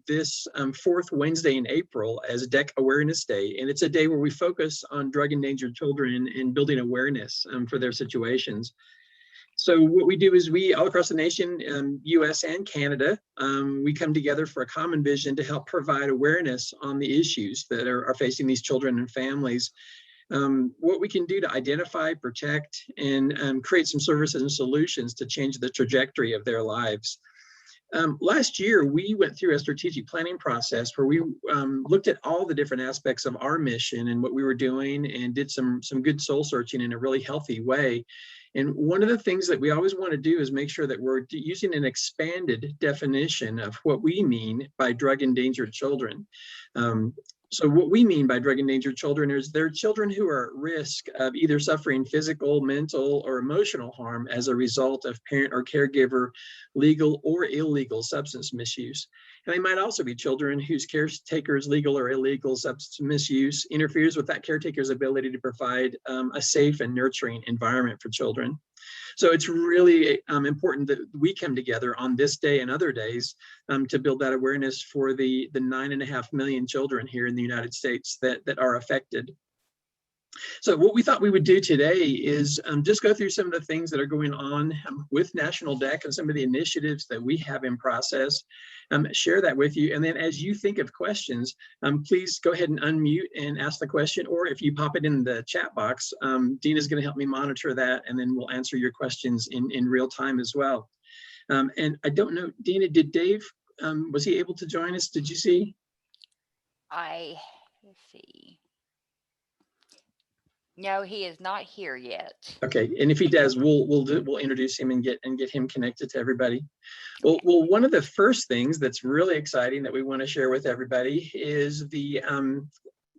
this fourth Wednesday in April as DEC Awareness Day, and it's a day where we focus on drug-endangered children and building awareness for their situations. So what we do is we, all across the nation, US and Canada, we come together for a common vision to help provide awareness on the issues that are facing these children and families. What we can do to identify, protect, and create some services and solutions to change the trajectory of their lives. Last year, we went through a strategic planning process where we looked at all the different aspects of our mission and what we were doing, and did some good soul searching in a really healthy way. And one of the things that we always want to do is make sure that we're using an expanded definition of what we mean by drug-endangered children. So what we mean by drug-endangered children is they're children who are at risk of either suffering physical, mental, or emotional harm as a result of parent or caregiver legal or illegal substance misuse. And they might also be children whose caretaker's legal or illegal substance misuse interferes with that caretaker's ability to provide a safe and nurturing environment for children. So it's really important that we come together on this day and other days to build that awareness for the 9.5 million children here in the United States that are affected. So what we thought we would do today is just go through some of the things that are going on with National DEC and some of the initiatives that we have in process, share that with you. And then as you think of questions, please go ahead and unmute and ask the question, or if you pop it in the chat box, Dina's going to help me monitor that, and then we'll answer your questions in real time as well. And I don't know, Dina, did Dave, was he able to join us? Did you see? Let's see. No, he is not here yet. Okay, and if he does, we'll introduce him and get him connected to everybody. Well, one of the first things that's really exciting that we want to share with everybody is the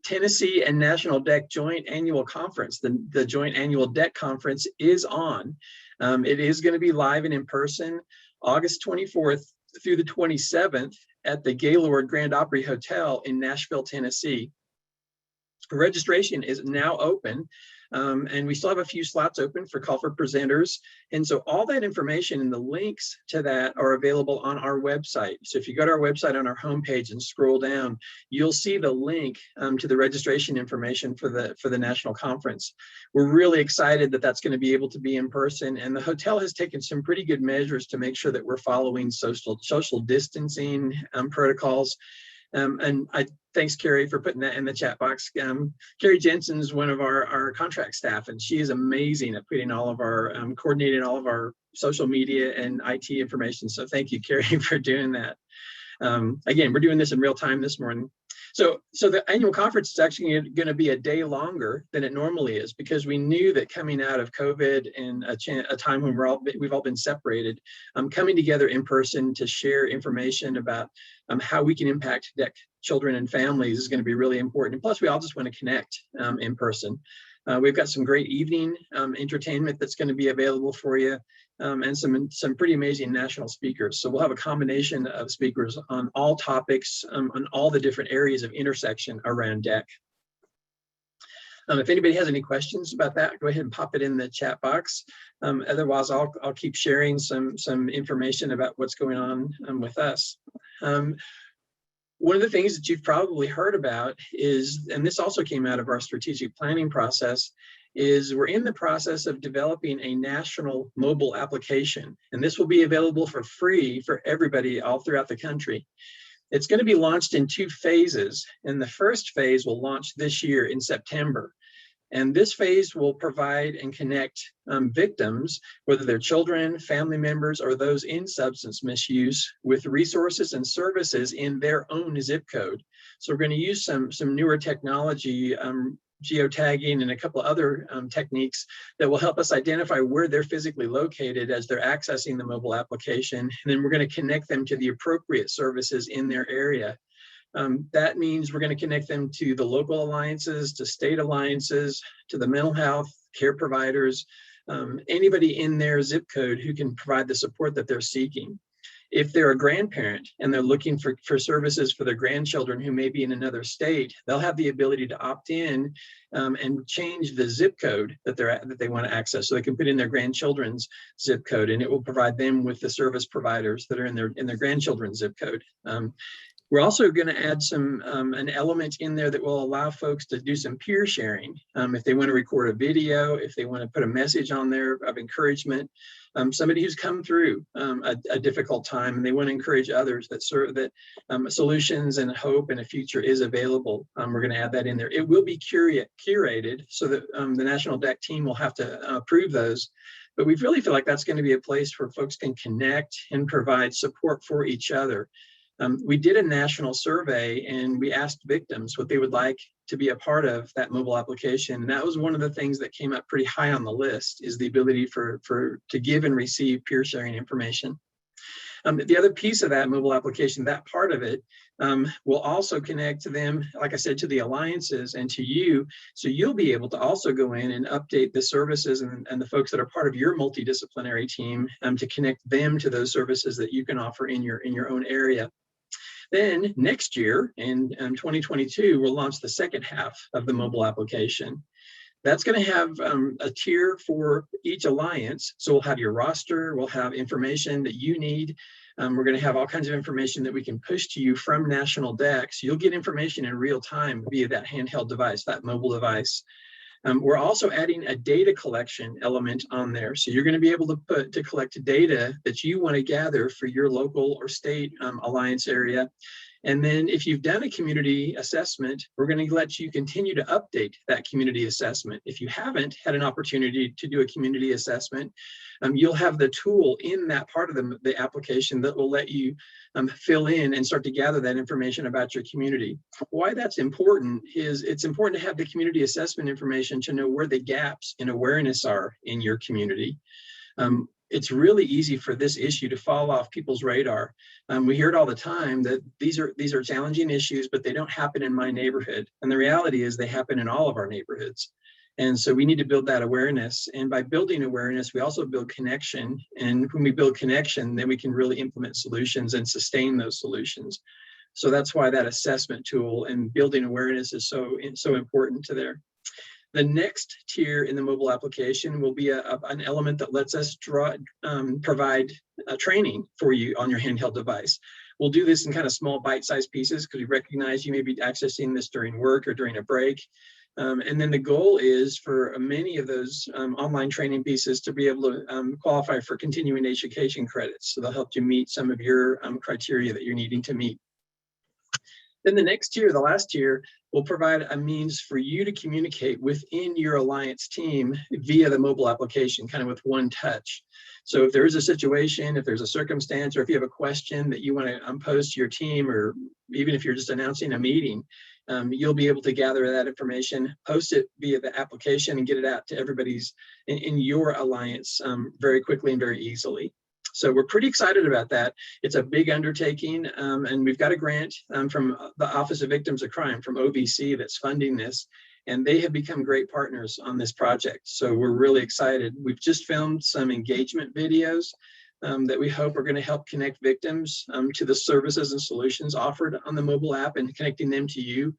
Tennessee and National DEC Joint Annual Conference. The Joint Annual DEC Conference is on. It is going to be live and in person, August 24th through the 27th at the Gaylord Grand Opry Hotel in Nashville, Tennessee. Registration is now open, and we still have a few slots open for call for presenters. And so all that information and the links to that are available on our website. So if you go to our website on our homepage and scroll down, you'll see the link to the registration information for the national conference. We're really excited that that's going to be able to be in person, and the hotel has taken some pretty good measures to make sure that we're following social distancing protocols. And thanks, Carrie, for putting that in the chat box. Carrie Jensen is one of our contract staff, and she is amazing at putting all of our, coordinating all of our social media and IT information. So thank you, Carrie, for doing that. Again, we're doing this in real time this morning. So the annual conference is actually going to be a day longer than it normally is, because we knew that coming out of COVID and a time when we've all been separated, coming together in person to share information about how we can impact DEC children and families is going to be really important. And plus, we all just want to connect in person. We've got some great evening entertainment that's going to be available for you, and some pretty amazing national speakers. So we'll have a combination of speakers on all topics, on all the different areas of intersection around DEC. If anybody has any questions about that, go ahead and pop it in the chat box. Otherwise, I'll keep sharing some information about what's going on with us. One of the things that you've probably heard about is, and this also came out of our strategic planning process, is we're in the process of developing a national mobile application, and this will be available for free for everybody all throughout the country. It's going to be launched in 2 phases, and the first phase will launch this year in September. And this phase will provide and connect victims, whether they're children, family members, or those in substance misuse, with resources and services in their own zip code. So we're going to use some newer technology, geotagging and a couple of other techniques that will help us identify where they're physically located as they're accessing the mobile application. And then we're going to connect them to the appropriate services in their area. That means we're going to connect them to the local alliances, to state alliances, to the mental health care providers, anybody in their zip code who can provide the support that they're seeking. If they're a grandparent and they're looking for services for their grandchildren who may be in another state, they'll have the ability to opt in and change the zip code that they want to access. So they can put in their grandchildren's zip code, and it will provide them with the service providers that are in their grandchildren's zip code. We're also going to add an element in there that will allow folks to do some peer sharing. If they want to record a video, if they want to put a message on there of encouragement, somebody who's come through a difficult time and they want to encourage others that solutions and hope and a future is available. We're going to add that in there. It will be curated so that the National DEC team will have to approve those. But we really feel like that's going to be a place where folks can connect and provide support for each other. We did a national survey and we asked victims what they would like to be a part of that mobile application. And that was one of the things that came up pretty high on the list, is the ability to give and receive peer sharing information. The other piece of that mobile application, that part of it, will also connect to them, like I said, to the alliances and to you. So you'll be able to also go in and update the services and the folks that are part of your multidisciplinary team to connect them to those services that you can offer in your own area. Then next year, in 2022, we'll launch the second half of the mobile application. That's going to have a tier for each alliance. So we'll have your roster, we'll have information that you need. We're going to have all kinds of information that we can push to you from National DEC. So you'll get information in real time via that handheld device, that mobile device. We're also adding a data collection element on there. So you're going to be able to collect data that you want to gather for your local or state alliance area. And then if you've done a community assessment, we're going to let you continue to update that community assessment. If you haven't had an opportunity to do a community assessment, you'll have the tool in that part of the application that will let you fill in and start to gather that information about your community. Why that's important is it's important to have the community assessment information to know where the gaps in awareness are in your community. It's really easy for this issue to fall off people's radar. We hear it all the time that these are challenging issues, but they don't happen in my neighborhood. And the reality is they happen in all of our neighborhoods. And so we need to build that awareness. And by building awareness, we also build connection. And when we build connection, then we can really implement solutions and sustain those solutions. So that's why that assessment tool and building awareness is so important to there. The next tier in the mobile application will be an element that lets us provide training for you on your handheld device. We'll do this in kind of small bite-sized pieces because we recognize you may be accessing this during work or during a break. And then the goal is for many of those online training pieces to be able to qualify for continuing education credits. So they'll help you meet some of your criteria that you're needing to meet. Then the next tier, the last tier, will provide a means for you to communicate within your alliance team via the mobile application, kind of with one touch. So if there is a situation, if there's a circumstance, or if you have a question that you want to pose to your team, or even if you're just announcing a meeting, you'll be able to gather that information, post it via the application, and get it out to everybody's in your alliance very quickly and very easily. So we're pretty excited about that. It's a big undertaking, and we've got a grant from the Office of Victims of Crime, from OVC, that's funding this, and they have become great partners on this project. So we're really excited. We've just filmed some engagement videos that we hope are going to help connect victims to the services and solutions offered on the mobile app and connecting them to you.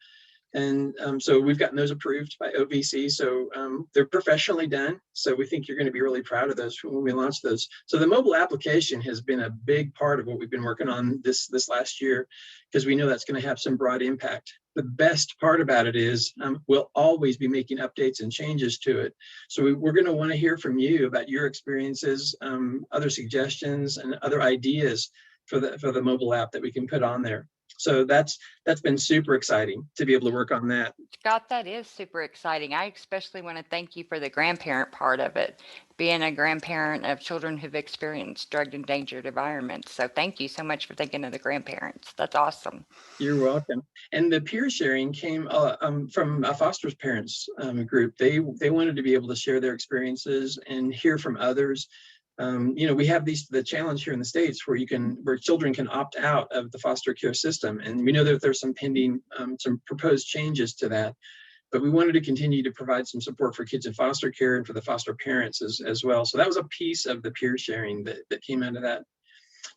And so we've gotten those approved by OVC. So they're professionally done. So we think you're going to be really proud of those when we launch those. So the mobile application has been a big part of what we've been working on this last year, because we know that's going to have some broad impact. The best part about it is we'll always be making updates and changes to it. So we're going to want to hear from you about your experiences, other suggestions, and other ideas for the mobile app that we can put on there. So that's been super exciting to be able to work on that. Scott, that is super exciting. I especially want to thank you for the grandparent part of it, being a grandparent of children who've experienced drug-endangered environments. So thank you so much for thinking of the grandparents. That's awesome. You're welcome. And the peer sharing came from a foster parents group. They wanted to be able to share their experiences and hear from others. We have the challenge here in the States where children can opt out of the foster care system. And we know that there's some pending, some proposed changes to that, but we wanted to continue to provide some support for kids in foster care and for the foster parents as well. So that was a piece of the peer sharing that came out of that.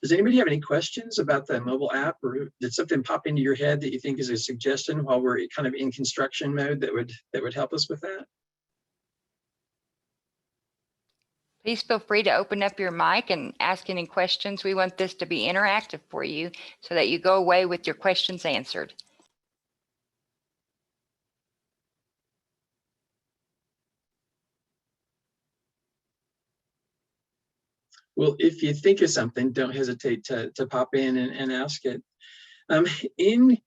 Does anybody have any questions about the mobile app, or did something pop into your head that you think is a suggestion while we're kind of in construction mode that would help us with that? Please feel free to open up your mic and ask any questions. We want this to be interactive for you so that you go away with your questions answered. Well, if you think of something, don't hesitate to pop in and ask it. In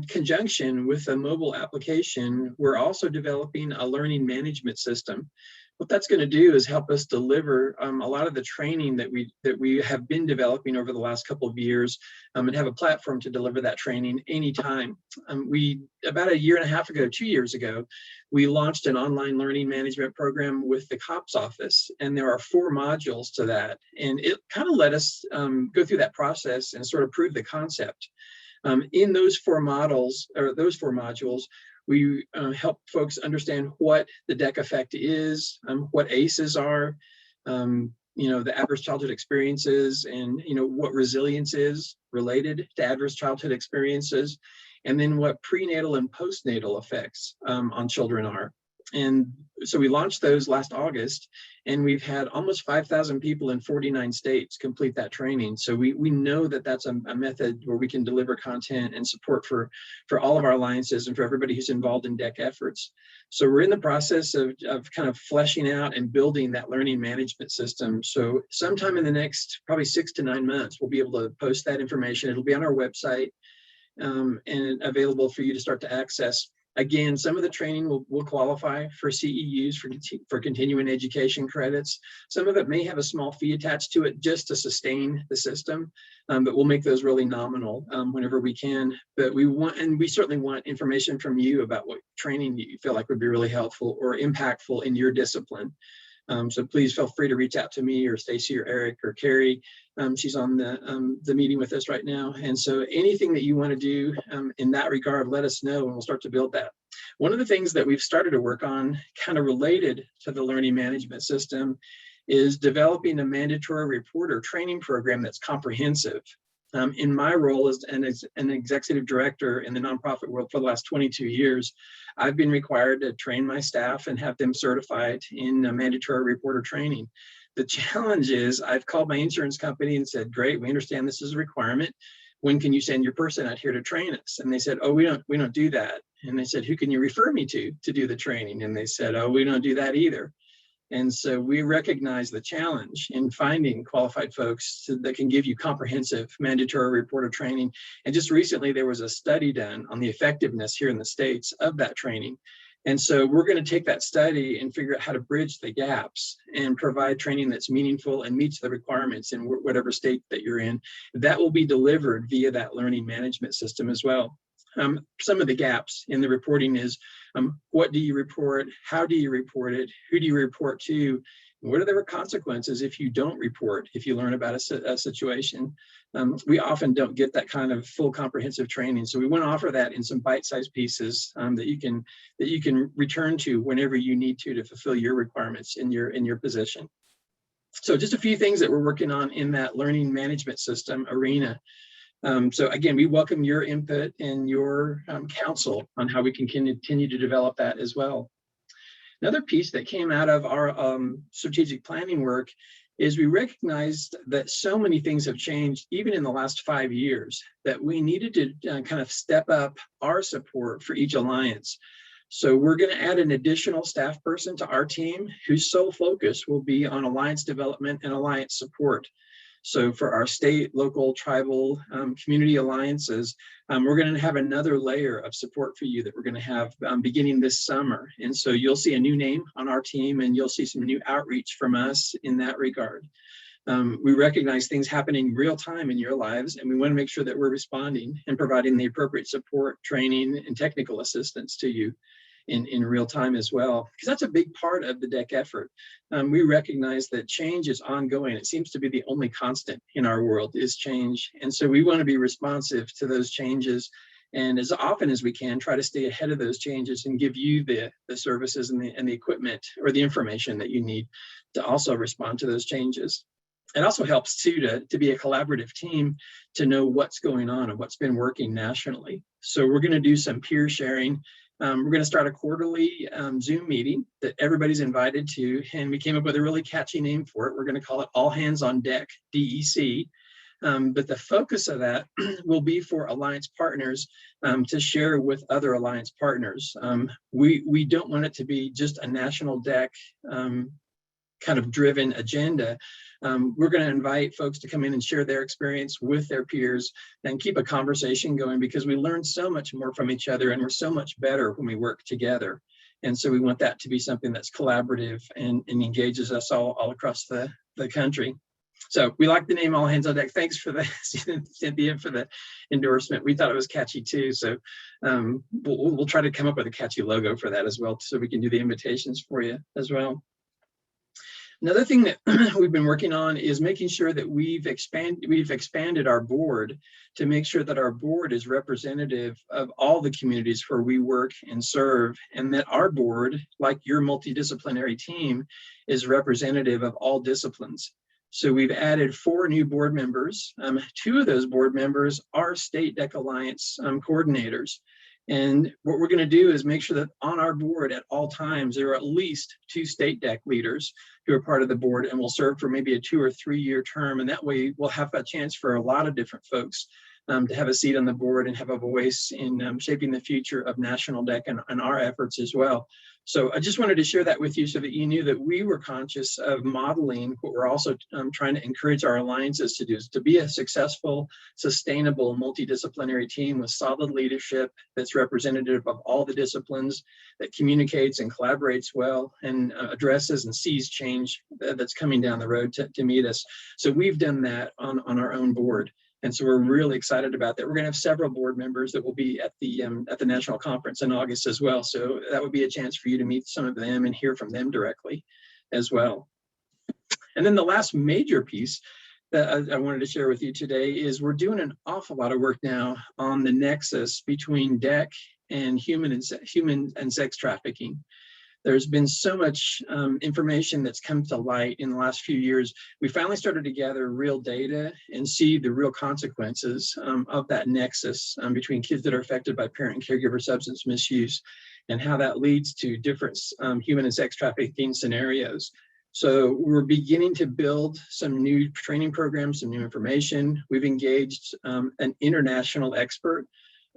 conjunction with a mobile application, we're also developing a learning management system. What that's going to do is help us deliver a lot of the training that we have been developing over the last couple of years, and have a platform to deliver that training anytime. About a year and a half ago, 2 years ago, we launched an online learning management program with the COPS office, and there are 4 modules to that. And it kind of let us go through that process and sort of prove the concept. In those 4 modules, we help folks understand what the DEC effect is, what ACEs are, the adverse childhood experiences, and what resilience is related to adverse childhood experiences, and then what prenatal and postnatal effects on children are. And so we launched those last August, and we've had almost 5,000 people in 49 states complete that training. So we know that that's a method where we can deliver content and support for all of our alliances and for everybody who's involved in DEC efforts. So we're in the process of kind of fleshing out and building that learning management system. So sometime in the next probably 6 to 9 months, we'll be able to post that information. It'll be on our website and available for you to start to access. Again, some of the training will qualify for CEUs, for continuing education credits. Some of it may have a small fee attached to it just to sustain the system, but we'll make those really nominal whenever we can. But we certainly want information from you about what training you feel like would be really helpful or impactful in your discipline. So please feel free to reach out to me or Stacy or Eric or Carrie. She's on the meeting with us right now. And so anything that you want to do in that regard, let us know and we'll start to build that. One of the things that we've started to work on kind of related to the learning management system is developing a mandatory reporter training program that's comprehensive. In my role as an executive director in the nonprofit world for the last 22 years, I've been required to train my staff and have them certified in mandatory reporter training. The challenge is I've called my insurance company and said, great, we understand this is a requirement. When can you send your person out here to train us? And they said, oh, we don't do that. And they said, who can you refer me to do the training? And they said, oh, we don't do that either. And so we recognize the challenge in finding qualified folks that can give you comprehensive mandatory reporter training. And just recently, there was a study done on the effectiveness here in the States of that training. And so we're going to take that study and figure out how to bridge the gaps and provide training that's meaningful and meets the requirements in whatever state that you're in. That will be delivered via that learning management system as well. Some of the gaps in the reporting is what do you report? How do you report it? Who do you report to? What are the consequences if you don't report, if you learn about a situation? We often don't get that kind of full comprehensive training. So we want to offer that in some bite-sized pieces that you can return to whenever you need to fulfill your requirements in your position. So just a few things that we're working on in that learning management system arena. So again, we welcome your input and your counsel on how we can continue to develop that as well. Another piece that came out of our strategic planning work is we recognized that so many things have changed, even in the last 5 years, that we needed to kind of step up our support for each alliance. So we're going to add an additional staff person to our team whose sole focus will be on alliance development and alliance support. So for our state, local, tribal, community alliances, we're going to have another layer of support for you that we're going to have beginning this summer. And so you'll see a new name on our team and you'll see some new outreach from us in that regard. We recognize things happening real time in your lives, and we want to make sure that we're responding and providing the appropriate support, training, and technical assistance to you in real time as well, because that's a big part of the DEC effort. We recognize that change is ongoing. It seems to be the only constant in our world is change. And so we want to be responsive to those changes, and as often as we can, try to stay ahead of those changes and give you the services and the equipment or the information that you need to also respond to those changes. it also helps too to be a collaborative team, to know what's going on and what's been working nationally. So we're going to do some peer sharing. We're going to start a quarterly Zoom meeting that everybody's invited to, and we came up with a really catchy name for it. We're going to call it All Hands on Deck, DEC. But the focus of that will be for Alliance partners to share with other Alliance partners. We don't want it to be just a national DEC kind of driven agenda. We're going to invite folks to come in and share their experience with their peers and keep a conversation going, because we learn so much more from each other and we're so much better when we work together. And so we want that to be something that's collaborative and engages us all across the country. So we like the name All Hands on Deck. Thanks for the Cynthia for the endorsement. We thought it was catchy too. So we'll try to come up with a catchy logo for that as well, so we can do the invitations for you as well. Another thing that we've been working on is making sure that we've expanded our board to make sure that our board is representative of all the communities where we work and serve, and that our board, like your multidisciplinary team, is representative of all disciplines. So we've added 4 new board members. 2 of those board members are State DEC Alliance coordinators. And what we're going to do is make sure that on our board at all times, there are at least 2 state DEC leaders who are part of the board and will serve for maybe a 2 or 3 year term. And that way we'll have a chance for a lot of different folks to have a seat on the board and have a voice in shaping the future of National DEC and our efforts as well. So I just wanted to share that with you so that you knew that we were conscious of modeling what we're also trying to encourage our alliances to do, is to be a successful, sustainable, multidisciplinary team with solid leadership that's representative of all the disciplines, that communicates and collaborates well, and addresses and sees change that's coming down the road to meet us. So we've done that on our own board. And so we're really excited about that. We're going to have several board members that will be at the national conference in August as well. So that would be a chance for you to meet some of them and hear from them directly as well. And then the last major piece that I wanted to share with you today is we're doing an awful lot of work now on the nexus between DEC and human and sex trafficking. There's been so much information that's come to light in the last few years. We finally started to gather real data and see the real consequences of that nexus between kids that are affected by parent and caregiver substance misuse, and how that leads to different human and sex trafficking scenarios. So we're beginning to build some new training programs, some new information. We've engaged an international expert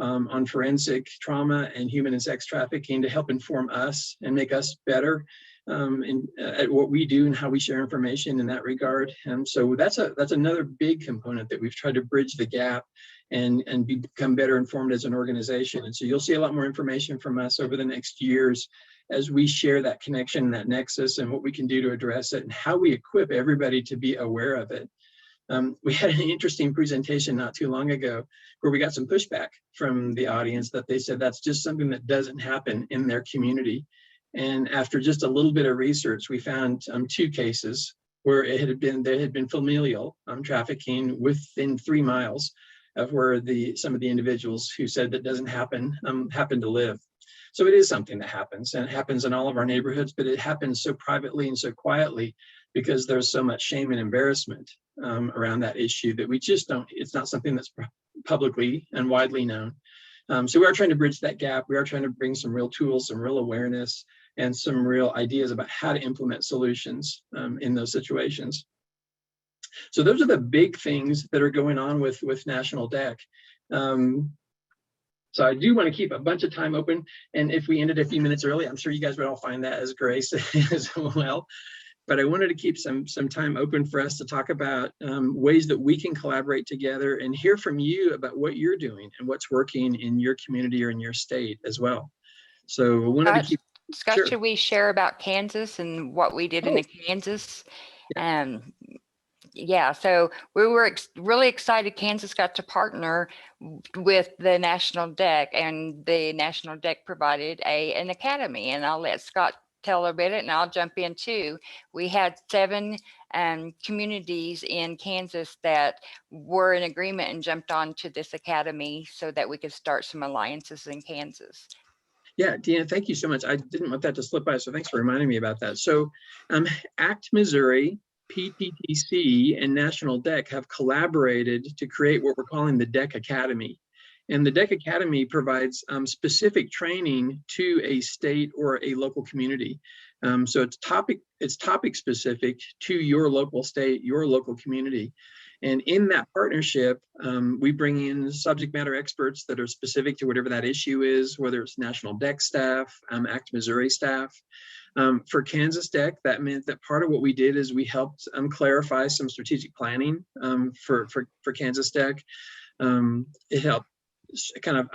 on forensic trauma and human and sex trafficking to help inform us and make us better at what we do and how we share information in that regard. So that's another big component that we've tried to bridge the gap and become better informed as an organization. And so you'll see a lot more information from us over the next years as we share that connection, that nexus, and what we can do to address it, and how we equip everybody to be aware of it. We had an interesting presentation not too long ago where we got some pushback from the audience that they said that's just something that doesn't happen in their community. And after just a little bit of research, we found 2 cases where there had been familial trafficking within 3 miles of where some of the individuals who said that doesn't happen happen to live. So it is something that happens, and it happens in all of our neighborhoods, but it happens so privately and so quietly because there's so much shame and embarrassment around that issue that we just don't, it's not something that's publicly and widely known. So we are trying to bridge that gap. We are trying to bring some real tools, some real awareness, and some real ideas about how to implement solutions in those situations. So those are the big things that are going on with National DEC. So I do want to keep a bunch of time open. And if we ended a few minutes early, I'm sure you guys would all find that as grace as well. But I wanted to keep some time open for us to talk about ways that we can collaborate together and hear from you about what you're doing and what's working in your community or in your state as well. So I wanted to keep. Scott, Sure. should we share about Kansas and what we did in Kansas? Yeah, so we were really excited. Kansas got to partner with the National DEC, and the National DEC provided an academy, and I'll let Scott tell about it, and I'll jump in too. We had 7 communities in Kansas that were in agreement and jumped on to this academy so that we could start some alliances in Kansas. Yeah, Deanna, thank you so much. I didn't want that to slip by, so thanks for reminding me about that. So ACT Missouri PTTC and National DEC have collaborated to create what we're calling the DEC Academy. And the DEC Academy provides specific training to a state or a local community. So it's topic specific to your local state, your local community. And in that partnership, we bring in subject matter experts that are specific to whatever that issue is, whether it's National DEC staff, ACT Missouri staff. For Kansas DEC, that meant that part of what we did is we helped clarify some strategic planning for Kansas DEC. It helped kind of,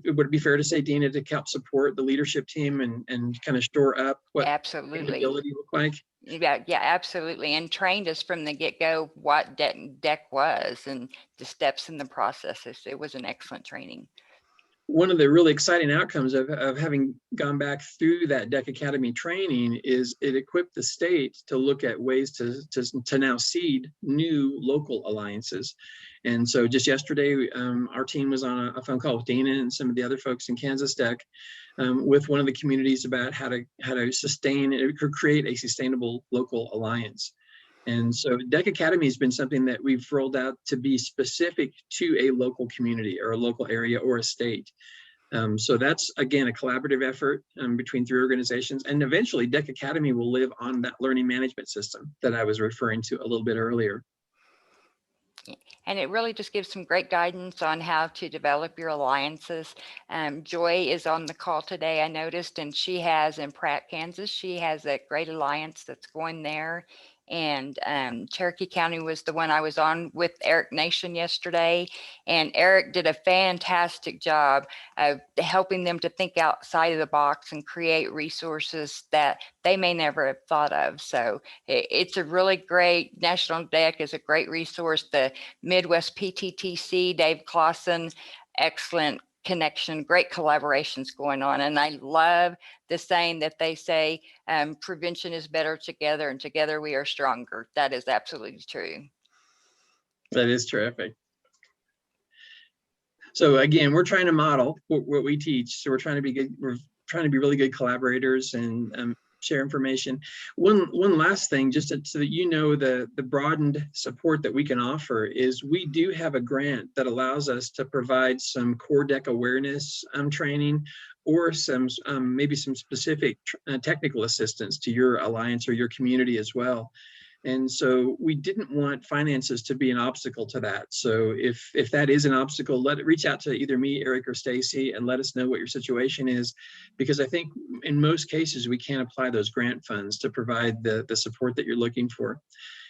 would it be fair to say, Dina, to help support the leadership team and kind of shore up what capability look like? Yeah, absolutely. And trained us from the get-go what DEC was and the steps in the processes. It was an excellent training. One of the really exciting outcomes of having gone back through that DEC Academy training is it equipped the state to look at ways to now seed new local alliances. And so just yesterday, our team was on a phone call with Dana and some of the other folks in Kansas DEC with one of the communities about how to sustain and create a sustainable local alliance. And so DEC Academy has been something that we've rolled out to be specific to a local community or a local area or a state. So that's, again, a collaborative effort between 3 organizations. And eventually DEC Academy will live on that learning management system that I was referring to a little bit earlier. And it really just gives some great guidance on how to develop your alliances. Joy is on the call today, I noticed, and she has in Pratt, Kansas, she has a great alliance that's going there. And Cherokee County was the one I was on with Eric Nation yesterday. And Eric did a fantastic job of helping them to think outside of the box and create resources that they may never have thought of. So it's a really great, National DEC is a great resource. The Midwest PTTC, Dave Clausen, excellent connection, great collaborations going on. And I love the saying that they say, prevention is better together and together we are stronger. That is absolutely true. That is terrific. So again, we're trying to model what we teach. So we're trying to be good. We're trying to be really good collaborators and share information. One last thing, just so that you know the broadened support that we can offer is we do have a grant that allows us to provide some core DEC awareness training or some maybe some specific technical assistance to your alliance or your community as well. And so we didn't want finances to be an obstacle to that. So if that is an obstacle, reach out to either me, Eric, or Stacy and let us know what your situation is, because I think in most cases we can apply those grant funds to provide the support that you're looking for.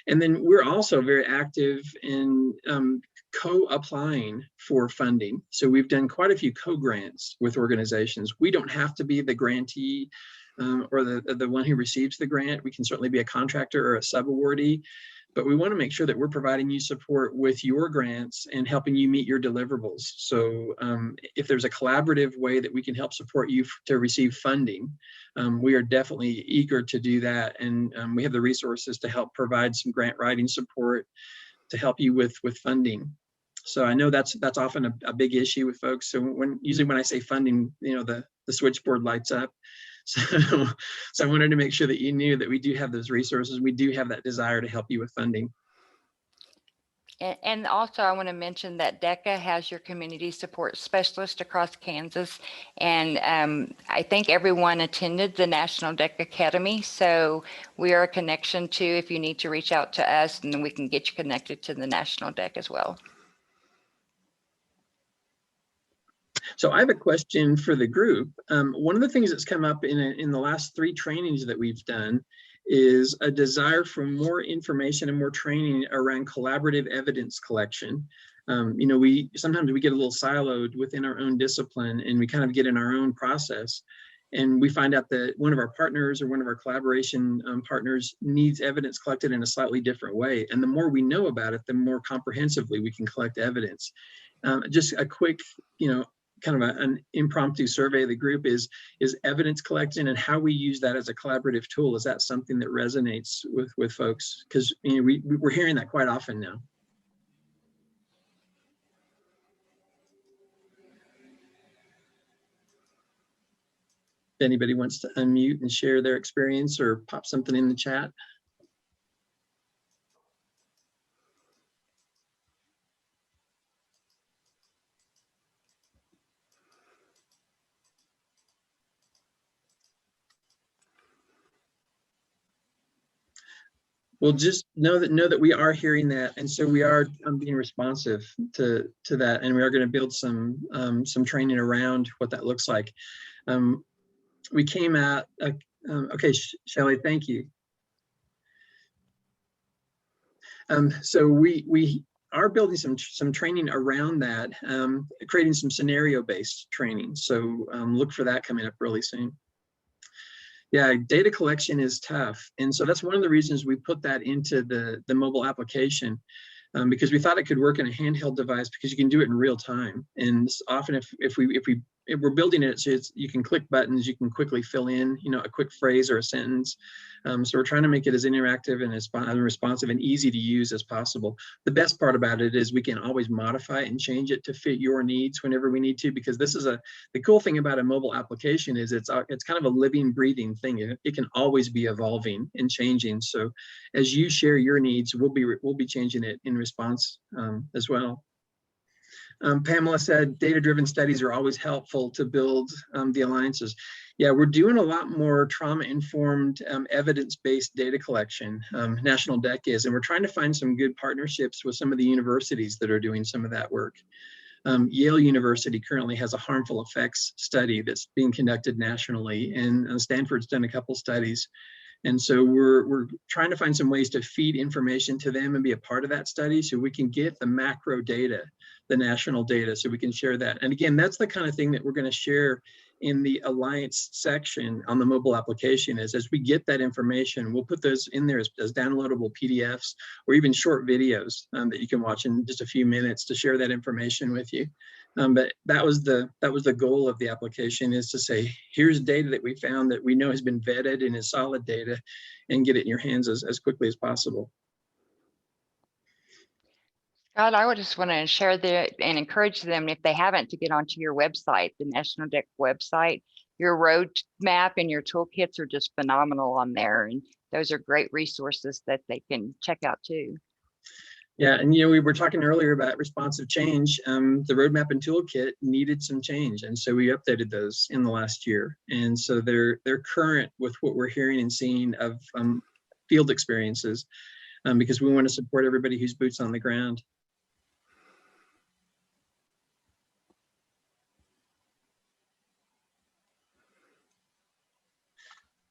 And then we're also very active in co-applying for funding. So we've done quite a few co-grants with organizations. We don't have to be the grantee or the one who receives the grant. We can certainly be a contractor or a sub-awardee, but we want to make sure that we're providing you support with your grants and helping you meet your deliverables. So if there's a collaborative way that we can help support you to receive funding, we are definitely eager to do that. And we have the resources to help provide some grant writing support to help you with funding. So I know that's often a big issue with folks. So usually when I say funding, you know, the switchboard lights up. So I wanted to make sure that you knew that we do have those resources. We do have that desire to help you with funding. And also I want to mention that DECA has your community support specialist across Kansas. And I think everyone attended the National DEC Academy. So we are a connection too, if you need to reach out to us, and then we can get you connected to the National DEC as well. So I have a question for the group. One of the things that's come up in the last 3 trainings that we've done is a desire for more information and more training around collaborative evidence collection. You know, sometimes we get a little siloed within our own discipline and we kind of get in our own process. And we find out that one of our partners or one of our collaboration partners needs evidence collected in a slightly different way. And the more we know about it, the more comprehensively we can collect evidence. Just a quick, you know, kind of an impromptu survey of the group is evidence collection and how we use that as a collaborative tool. Is that something that resonates with folks? Because you know, we're hearing that quite often now. If anybody wants to unmute and share their experience or pop something in the chat. Well, just know that we are hearing that, and so we are being responsive to that, and we are going to build some training around what that looks like. We came at okay, Shelley, thank you. So we are building some training around that, creating some scenario-based training. So look for that coming up really soon. Yeah, data collection is tough. And so that's one of the reasons we put that into the mobile application, because we thought it could work in a handheld device because you can do it in real time. And often if we're building it, so you can click buttons, you can quickly fill in, a quick phrase or a sentence. So we're trying to make it as interactive and as responsive and easy to use as possible. The best part about it is we can always modify and change it to fit your needs whenever we need to, because this is the cool thing about a mobile application is it's kind of a living, breathing thing. It can always be evolving and changing. So as you share your needs, we'll be changing it in response as well. Pamela said data-driven studies are always helpful to build the alliances. Yeah, we're doing a lot more trauma-informed, evidence-based data collection. National DEC is, and we're trying to find some good partnerships with some of the universities that are doing some of that work. Yale University currently has a harmful effects study that's being conducted nationally, and Stanford's done a couple studies. And so we're trying to find some ways to feed information to them and be a part of that study so we can get the macro data, the national data, so we can share that. And again, that's the kind of thing that we're going to share in the Alliance section on the mobile application is as we get that information, we'll put those in there as downloadable PDFs or even short videos that you can watch in just a few minutes to share that information with you. But that was the goal of the application, is to say, here's data that we found that we know has been vetted and is solid data, and get it in your hands as quickly as possible. Scott, I would just want to share that and encourage them, if they haven't, to get onto your website, the National DEC website. Your roadmap and your toolkits are just phenomenal on there, and those are great resources that they can check out too. Yeah, and we were talking earlier about responsive change. The roadmap and toolkit needed some change, and so we updated those in the last year. And so they're current with what we're hearing and seeing of field experiences, because we want to support everybody who's boots on the ground.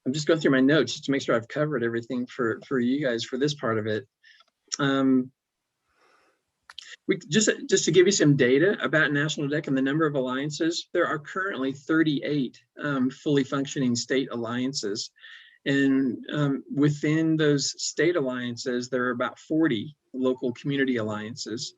I'm just going through my notes just to make sure I've covered everything for you guys for this part of it. We just to give you some data about National DEC and the number of alliances, there are currently 38 fully functioning state alliances. And within those state alliances, there are about 40 local community alliances.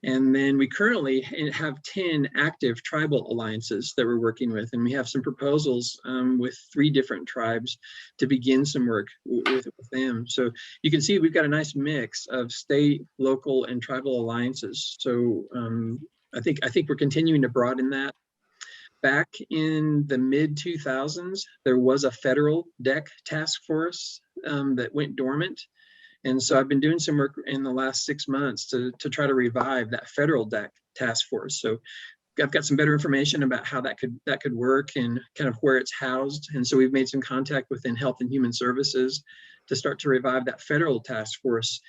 And then we currently have 10 active tribal alliances that we're working with. And we have some proposals with 3 different tribes to begin some work with them. So you can see we've got a nice mix of state, local, and tribal alliances. So I think we're continuing to broaden that. Back in the mid-2000s, there was a federal DEC task force that went dormant. And so I've been doing some work in the last 6 months to try to revive that federal DEC task force. So I've got some better information about how that could work and kind of where it's housed. And so we've made some contact within Health and Human Services to start to revive that federal task force,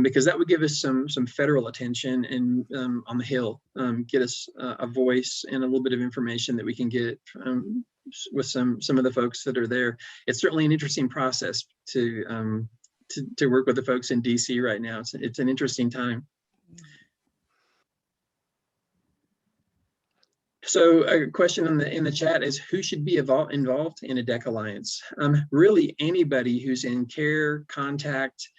because that would give us some federal attention and on the Hill, get us a voice and a little bit of information that we can get with some of the folks that are there. It's certainly an interesting process to work with the folks in DC right now. It's an interesting time. So a question in the chat is, who should be involved in a DEC Alliance? Really anybody who's in care, contact,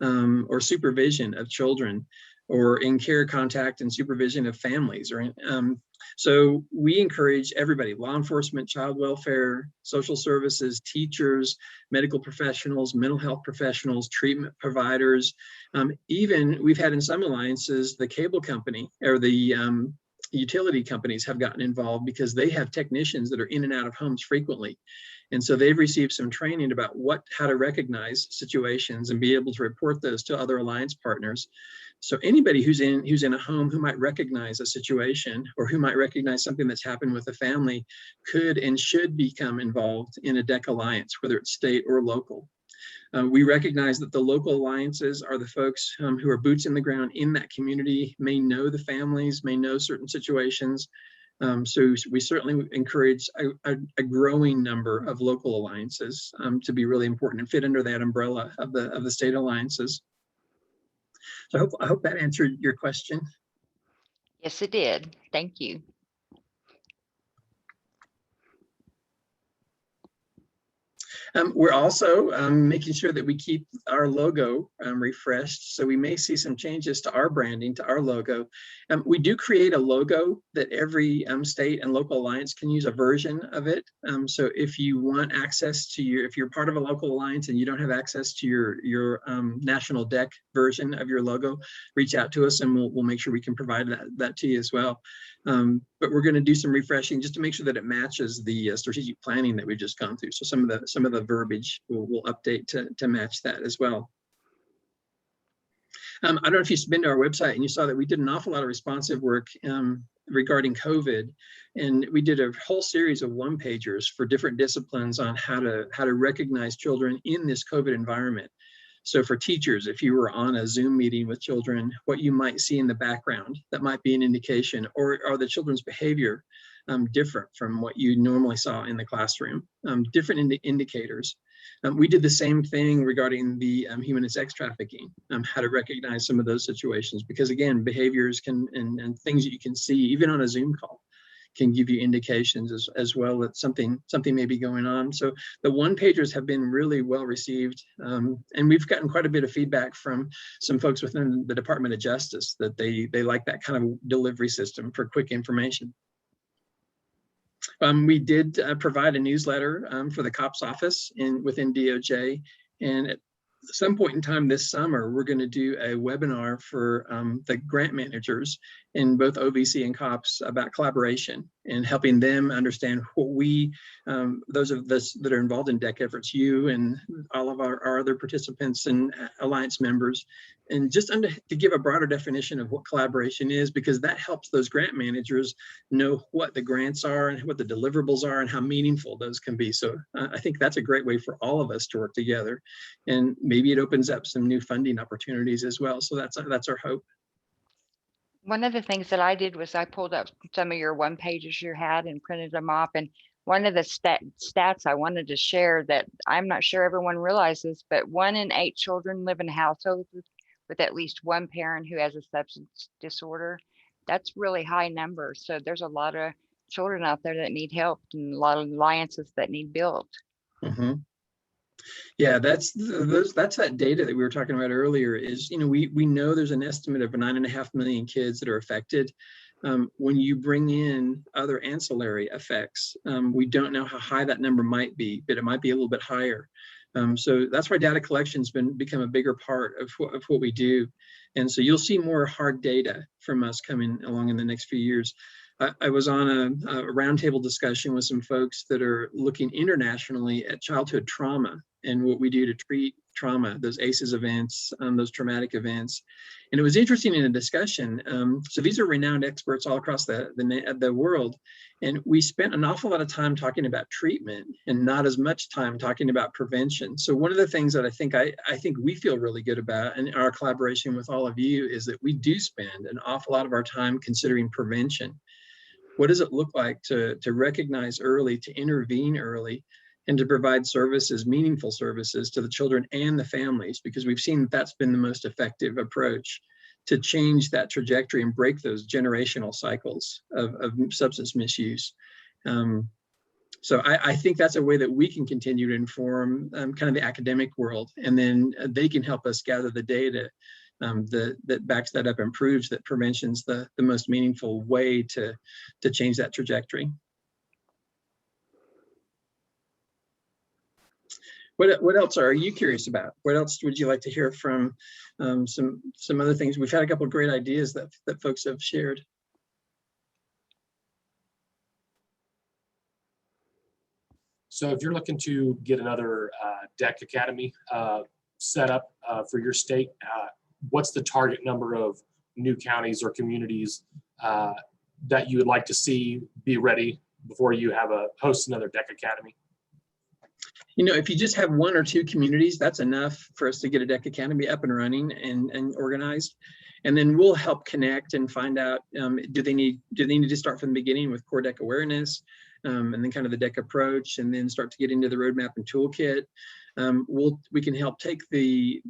or supervision of children, or in care, contact, and supervision of families. So we encourage everybody: law enforcement, child welfare, social services, teachers, medical professionals, mental health professionals, treatment providers. Even we've had in some alliances, the cable company or the utility companies have gotten involved because they have technicians that are in and out of homes frequently. And so they've received some training about how to recognize situations and be able to report those to other alliance partners. So anybody who's in a home who might recognize a situation or who might recognize something that's happened with a family could and should become involved in a DEC Alliance, whether it's state or local. We recognize that the local alliances are the folks who are boots in the ground in that community, may know the families, may know certain situations. So we certainly encourage a growing number of local alliances to be really important and fit under that umbrella of the state alliances. So I hope that answered your question. Yes, it did. Thank you. We're also making sure that we keep our logo refreshed. So we may see some changes to our branding, to our logo. We do create a logo that every state and local alliance can use a version of it. So if you want access to if you're part of a local alliance and you don't have access to your national DEC version of your logo, reach out to us and we'll make sure we can provide that to you as well. But we're going to do some refreshing just to make sure that it matches the strategic planning that we've just gone through. So some of the verbiage we'll update to match that as well. I don't know if you've been to our website and you saw that we did an awful lot of responsive work regarding COVID, and we did a whole series of one-pagers for different disciplines on how to recognize children in this COVID environment. So for teachers, if you were on a Zoom meeting with children, what you might see in the background, that might be an indication, or are the children's behavior different from what you normally saw in the classroom, different indicators. We did the same thing regarding the human and sex trafficking, how to recognize some of those situations, because again, behaviors can, and things that you can see even on a Zoom call can give you indications as well that something may be going on. So the one-pagers have been really well received. And we've gotten quite a bit of feedback from some folks within the Department of Justice that they like that kind of delivery system for quick information. We did provide a newsletter for the COPS office within DOJ. And at some point in time this summer, we're going to do a webinar for the grant managers in both OVC and COPS about collaboration and helping them understand what those of us that are involved in DEC efforts, you and all of our other participants and alliance members, and just to give a broader definition of what collaboration is, because that helps those grant managers know what the grants are and what the deliverables are and how meaningful those can be. So I think that's a great way for all of us to work together, and maybe it opens up some new funding opportunities as well. So that's our hope. One of the things that I did was I pulled up some of your one pages you had and printed them off. And one of the stats I wanted to share that I'm not sure everyone realizes, but 1 in 8 children live in households with at least one parent who has a substance disorder. That's really high number. So there's a lot of children out there that need help and a lot of alliances that need built. Mm-hmm. Yeah, that's that data that we were talking about earlier. Is, we know there's an estimate of 9.5 million kids that are affected. When you bring in other ancillary effects, we don't know how high that number might be, but it might be a little bit higher. So that's why data collection's become a bigger part of what we do. And so you'll see more hard data from us coming along in the next few years. I was on a roundtable discussion with some folks that are looking internationally at childhood trauma and what we do to treat trauma, those ACEs events, those traumatic events. And it was interesting in a discussion. So these are renowned experts all across the world. And we spent an awful lot of time talking about treatment and not as much time talking about prevention. So one of the things that I think we feel really good about in our collaboration with all of you is that we do spend an awful lot of our time considering prevention. What does it look like to recognize early, to intervene early, and to provide services, meaningful services to the children and the families? Because we've seen that's been the most effective approach to change that trajectory and break those generational cycles of substance misuse. So I think that's a way that we can continue to inform kind of the academic world, and then they can help us gather the data that backs that up and proves that prevention's the most meaningful way to change that trajectory. What else are you curious about? What else would you like to hear from some other things? We've had a couple of great ideas that folks have shared. So if you're looking to get another DEC Academy set up for your state, what's the target number of new counties or communities that you would like to see be ready before you have host another DEC Academy? You know, if you just have one or two communities, that's enough for us to get a DEC Academy up and running and organized. And then we'll help connect and find out, do they need to start from the beginning with core DEC awareness, and then kind of the DEC approach, and then start to get into the roadmap and toolkit. We can help take the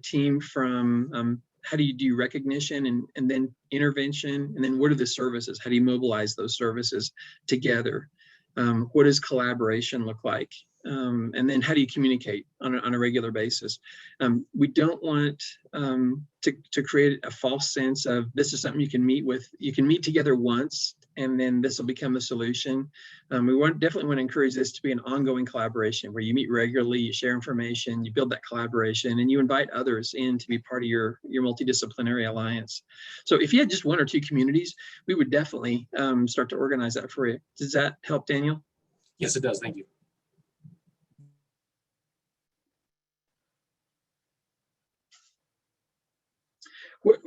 team from how do you do recognition and then intervention, and then what are the services? How do you mobilize those services together? What does collaboration look like? And then how do you communicate on a regular basis? We don't want to create a false sense of this is something you can meet together once, and then this will become a solution. We definitely want to encourage this to be an ongoing collaboration where you meet regularly, you share information, you build that collaboration, and you invite others in to be part of your multidisciplinary alliance. So if you had just one or two communities, we would definitely start to organize that for you. Does that help, Daniel? Yes, it does. Thank you.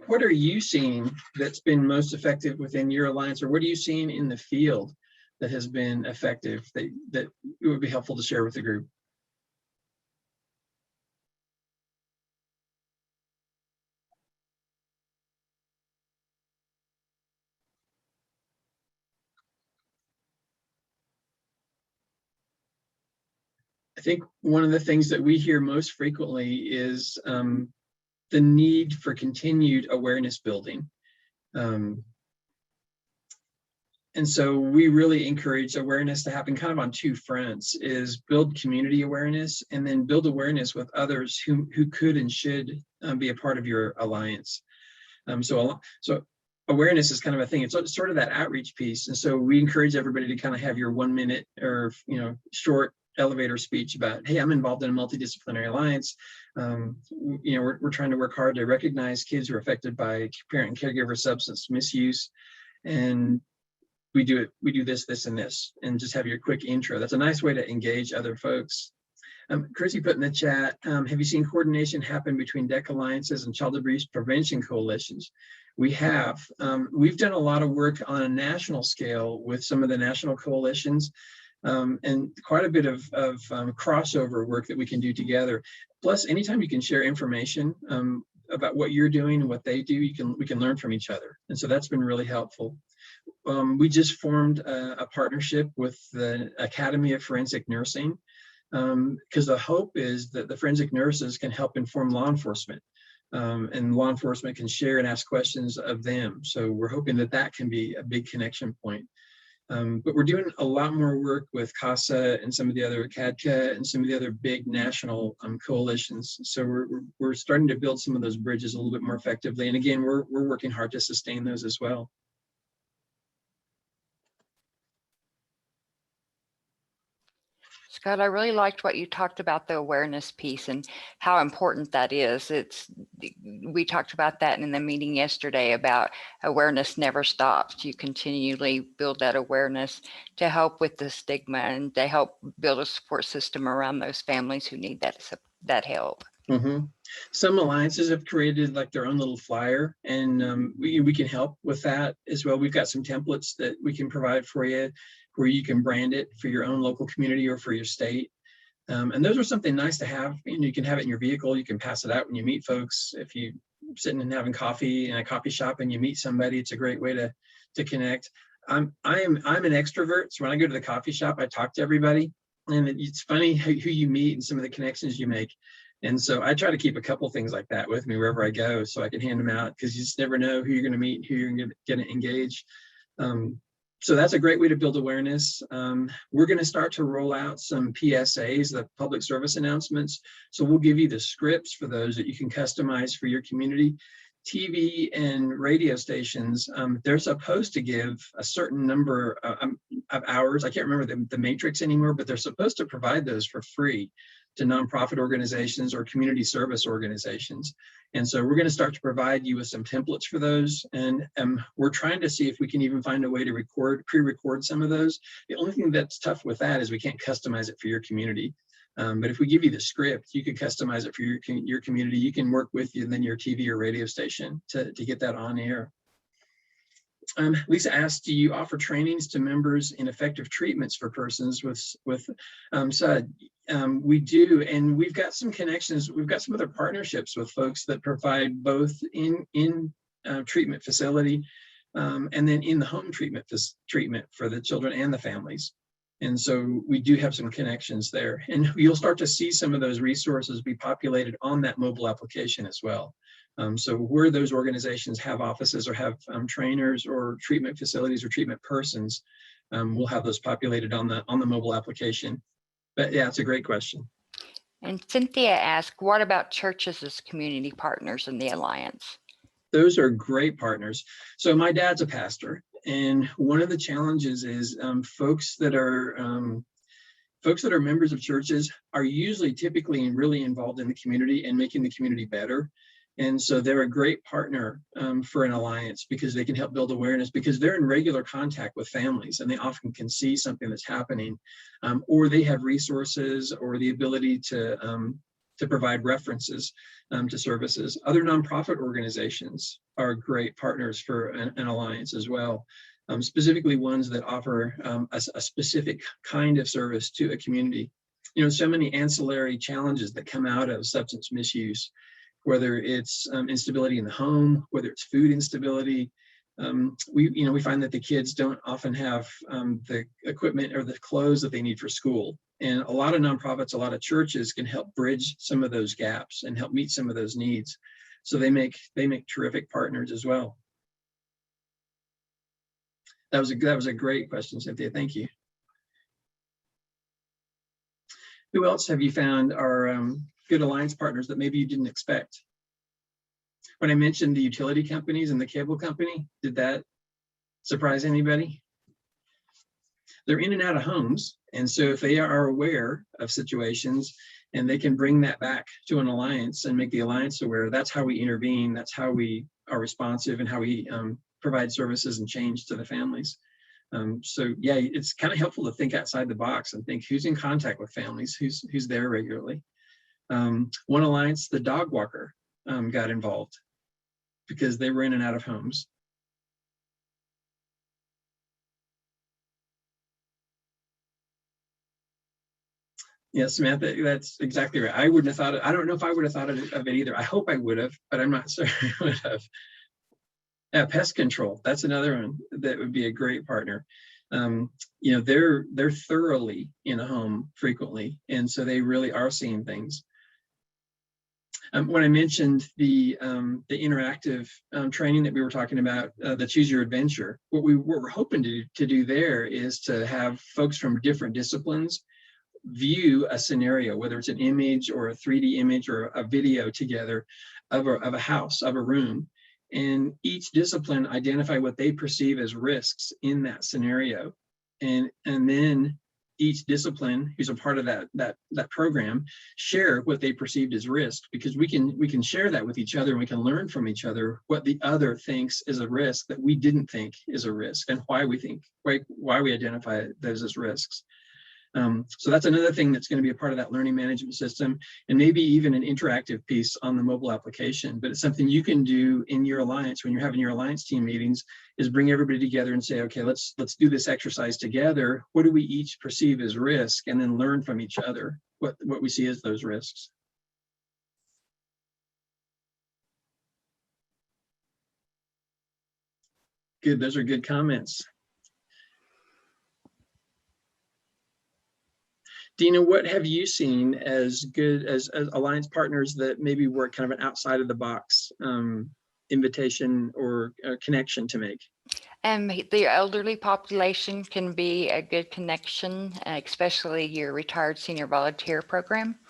What are you seeing that's been most effective within your alliance, or what are you seeing in the field that has been effective that it would be helpful to share with the group? I think one of the things that we hear most frequently is the need for continued awareness building. And so we really encourage awareness to happen kind of on two fronts, is build community awareness and then build awareness with others who could and should be a part of your alliance. So awareness is kind of a thing. It's sort of that outreach piece. And so we encourage everybody to kind of have your 1 minute or short elevator speech about, hey, I'm involved in a multidisciplinary alliance. We're trying to work hard to recognize kids who are affected by parent and caregiver substance misuse. And we do this, and this, and just have your quick intro. That's a nice way to engage other folks. Chrissy put in the chat, have you seen coordination happen between DEC alliances and child abuse prevention coalitions? We have. We've done a lot of work on a national scale with some of the national coalitions, and quite a bit of crossover work that we can do together. Plus, anytime you can share information about what you're doing and what they do, we can learn from each other. And so that's been really helpful. We just formed a partnership with the Academy of Forensic Nursing, because the hope is that the forensic nurses can help inform law enforcement, and law enforcement can share and ask questions of them. So we're hoping that can be a big connection point. But we're doing a lot more work with CASA and some of the other CADCA and some of the other big national coalitions. So we're starting to build some of those bridges a little bit more effectively. And again, we're working hard to sustain those as well. Scott, I really liked what you talked about, the awareness piece and how important that is. We talked about that in the meeting yesterday about awareness never stops. You continually build that awareness to help with the stigma and to help build a support system around those families who need that help. Mm-hmm. Some alliances have created like their own little flyer, and we can help with that as well. We've got some templates that we can provide for you where you can brand it for your own local community or for your state. And those are something nice to have. You can have it in your vehicle. You can pass it out when you meet folks. If you're sitting and having coffee in a coffee shop and you meet somebody, it's a great way to connect. I'm an extrovert, so when I go to the coffee shop, I talk to everybody, and it's funny who you meet and some of the connections you make. And so I try to keep a couple things like that with me wherever I go, so I can hand them out, because you just never know who you're going to meet, who you're going to engage. So that's a great way to build awareness. We're going to start to roll out some PSAs, the public service announcements. So we'll give you the scripts for those that you can customize for your community. TV and radio stations, they're supposed to give a certain number of hours. I can't remember the matrix anymore, but they're supposed to provide those for free to nonprofit organizations or community service organizations. And so we're going to start to provide you with some templates for those. And we're trying to see if we can even find a way to pre-record some of those. The only thing that's tough with that is we can't customize it for your community. But if we give you the script, you can customize it for your community. You can work with you and then your TV or radio station to get that on air. Lisa asked, do you offer trainings to members in effective treatments for persons with SUD? We do, and we've got some connections. We've got some other partnerships with folks that provide both in treatment facility and then in the home treatment for the children and the families. And so we do have some connections there, and you'll start to see some of those resources be populated on that mobile application as well. So where those organizations have offices or have trainers or treatment facilities or treatment persons, we'll have those populated on the mobile application. But yeah, it's a great question. And Cynthia asked, what about churches as community partners in the Alliance? Those are great partners. So my dad's a pastor, and one of the challenges is folks that are members of churches are usually typically really involved in the community and making the community better. And so they're a great partner for an alliance because they can help build awareness, because they're in regular contact with families and they often can see something that's happening, or they have resources or the ability to provide references to services. Other nonprofit organizations are great partners for an alliance as well, specifically ones that offer a specific kind of service to a community. You know, so many ancillary challenges that come out of substance misuse, whether it's instability in the home, whether it's food instability. We find that the kids don't often have the equipment or the clothes that they need for school. And a lot of nonprofits, a lot of churches can help bridge some of those gaps and help meet some of those needs. So they make terrific partners as well. That was a great question, Cynthia. Thank you. Who else have you found are good alliance partners that maybe you didn't expect? When I mentioned the utility companies and the cable company, did that surprise anybody? They're in and out of homes. And so if they are aware of situations and they can bring that back to an alliance and make the alliance aware, that's how we intervene. That's how we are responsive and how we provide services and change to the families. So yeah, it's kind of helpful to think outside the box and think who's in contact with families, who's there regularly. One alliance, the dog walker, got involved because they were in and out of homes. Yeah, Samantha, that's exactly right. I wouldn't have thought I don't know if I would have thought of it either. I hope I would have, but I'm not certain I would have. Yeah, pest control. That's another one that would be a great partner. They're thoroughly in a home frequently, and so they really are seeing things. When I mentioned the interactive training that we were talking about, the Choose Your Adventure, what we're hoping to do there is to have folks from different disciplines view a scenario, whether it's an image or a 3D image or a video together of a house, of a room, and each discipline identify what they perceive as risks in that scenario, and then each discipline who's a part of that program share what they perceived as risk, because we can share that with each other and we can learn from each other what the other thinks is a risk that we didn't think is a risk and why we identify those as risks. So that's another thing that's going to be a part of that learning management system, and maybe even an interactive piece on the mobile application. But it's something you can do in your alliance when you're having your alliance team meetings, is bring everybody together and say, okay, let's do this exercise together. What do we each perceive as risk? And then learn from each other what we see as those risks. Good, those are good comments. Dina, what have you seen as good as alliance partners that maybe were kind of an outside of the box invitation or connection to make? The elderly population can be a good connection, especially your retired senior volunteer program,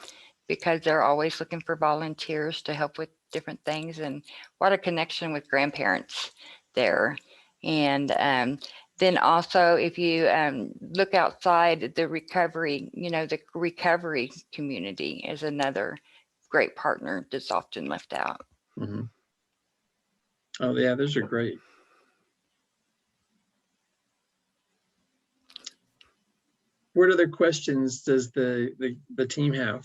because they're always looking for volunteers to help with different things. And what a connection with grandparents there. And then also, if you look outside the recovery, the recovery community is another great partner that's often left out. Mm-hmm. Oh yeah, those are great. What other questions does the team have?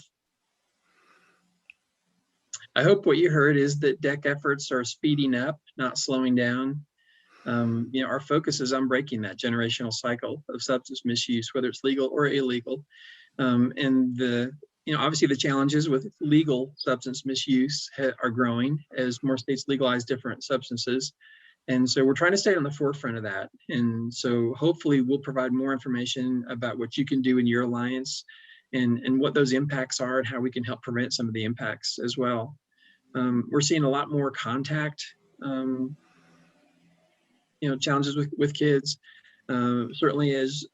I hope what you heard is that DEC efforts are speeding up, not slowing down. Our focus is on breaking that generational cycle of substance misuse, whether it's legal or illegal. And obviously the challenges with legal substance misuse are growing as more states legalize different substances. And so we're trying to stay on the forefront of that. And so hopefully we'll provide more information about what you can do in your alliance and what those impacts are and how we can help prevent some of the impacts as well. We're seeing a lot more contact, challenges with kids, certainly as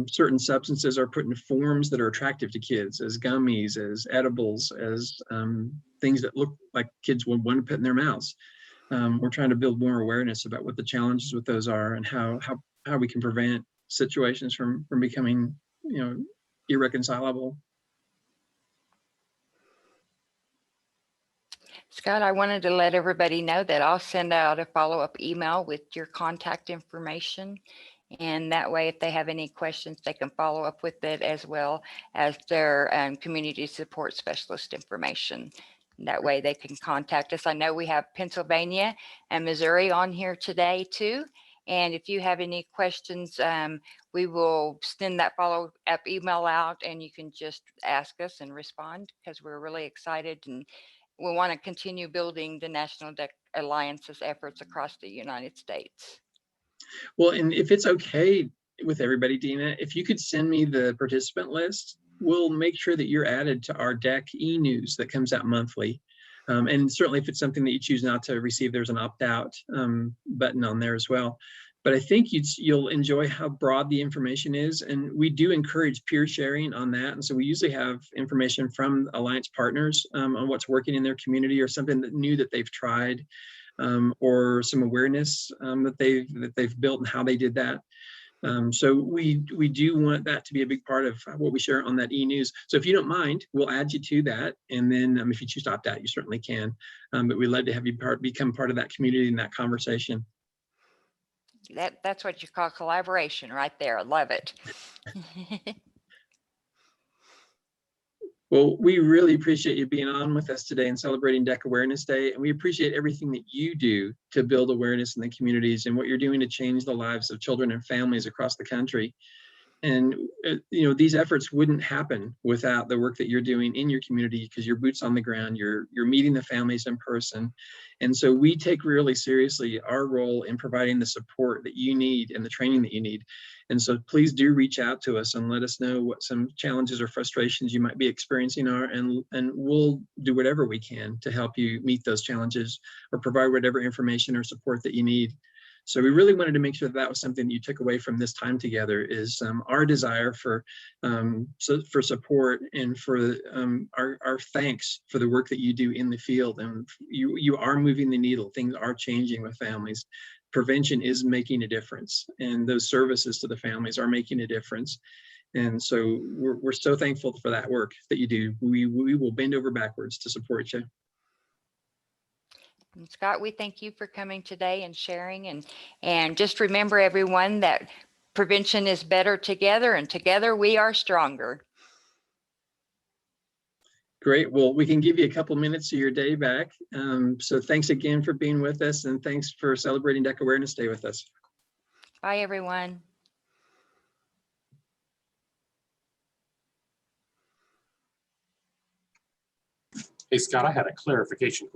certain substances are put in forms that are attractive to kids, as gummies, as edibles, as things that look like kids would want to put in their mouths. We're trying to build more awareness about what the challenges with those are and how we can prevent situations from becoming, irreconcilable. Scott, I wanted to let everybody know that I'll send out a follow-up email with your contact information. And that way, if they have any questions, they can follow up with it, as well as their community support specialist information. And that way they can contact us. I know we have Pennsylvania and Missouri on here today too. And if you have any questions, we will send that follow-up email out and you can just ask us and respond, because we're really excited and we want to continue building the National DEC Alliance's efforts across the United States. Well, and if it's okay with everybody, Dina, if you could send me the participant list, we'll make sure that you're added to our DEC e-news that comes out monthly. And certainly if it's something that you choose not to receive, there's an opt-out button on there as well. But I think you'll enjoy how broad the information is. And we do encourage peer sharing on that. And so we usually have information from Alliance partners on what's working in their community or something new that they've tried, or some awareness that they've built and how they did that. So we do want that to be a big part of what we share on that e-news. So if you don't mind, we'll add you to that. And then if you choose to opt out, you certainly can. But we'd love to have you become part of that community and that conversation. That's what you call collaboration right there. I love it. Well, we really appreciate you being on with us today and celebrating DEC Awareness Day. And we appreciate everything that you do to build awareness in the communities and what you're doing to change the lives of children and families across the country. And, these efforts wouldn't happen without the work that you're doing in your community, because your boots on the ground, you're meeting the families in person. And so we take really seriously our role in providing the support that you need and the training that you need. And so please do reach out to us and let us know what some challenges or frustrations you might be experiencing are, and we'll do whatever we can to help you meet those challenges or provide whatever information or support that you need. So we really wanted to make sure that was something that you took away from this time together, is our desire for support and for our thanks for the work that you do in the field. And you are moving the needle. Things are changing with families. Prevention is making a difference, and those services to the families are making a difference. And so we're so thankful for that work that you do. We will bend over backwards to support you. And Scott, we thank you for coming today and sharing, and just remember, everyone, that prevention is better together, and together we are stronger. Great. Well, we can give you a couple minutes of your day back. So thanks again for being with us, and thanks for celebrating DEC Awareness Day with us. Bye, everyone. Hey, Scott, I had a clarification question.